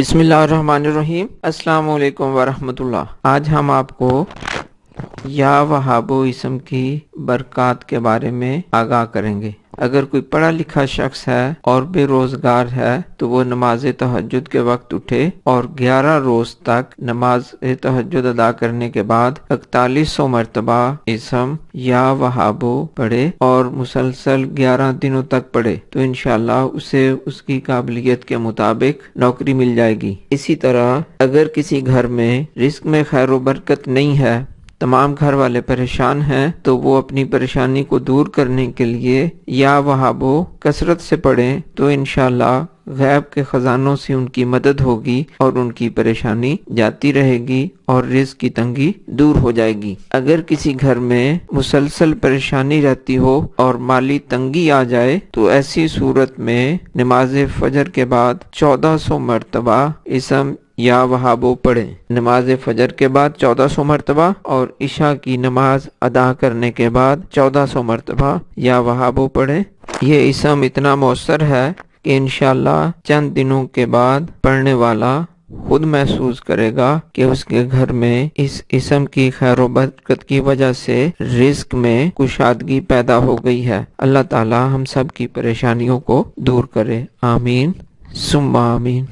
بسم اللہ الرحمن الرحیم۔ السلام علیکم ورحمۃ اللہ۔ آج ہم آپ کو یا وہابو اسم کی برکات کے بارے میں آگاہ کریں گے۔ اگر کوئی پڑھا لکھا شخص ہے اور بے روزگار ہے تو وہ نماز تہجد کے وقت اٹھے اور 11 روز تک نماز تہجد ادا کرنے کے بعد 4100 مرتبہ اسم یا وہابو پڑھے اور مسلسل 11 دنوں تک پڑھے تو انشاءاللہ اسے اس کی قابلیت کے مطابق نوکری مل جائے گی۔ اسی طرح اگر کسی گھر میں رزق میں خیر و برکت نہیں ہے، تمام گھر والے پریشان ہیں، تو وہ اپنی پریشانی کو دور کرنے کے لیے یا وہابو کثرت سے پڑھیں تو انشاءاللہ غیب کے خزانوں سے ان کی مدد ہوگی اور ان کی پریشانی جاتی رہے گی اور رزق کی تنگی دور ہو جائے گی۔ اگر کسی گھر میں مسلسل پریشانی رہتی ہو اور مالی تنگی آ جائے تو ایسی صورت میں نماز فجر کے بعد 1400 مرتبہ اسم یا وہابو پڑھیں۔ نماز فجر کے بعد 1400 مرتبہ اور عشاء کی نماز ادا کرنے کے بعد 1400 مرتبہ یا وہابو پڑھیں۔ یہ اسم اتنا مؤثر ہے کہ انشاءاللہ چند دنوں کے بعد پڑھنے والا خود محسوس کرے گا کہ اس کے گھر میں اس اسم کی خیر و برکت کی وجہ سے رزق میں کشادگی پیدا ہو گئی ہے۔ اللہ تعالی ہم سب کی پریشانیوں کو دور کرے، آمین ثم آمین۔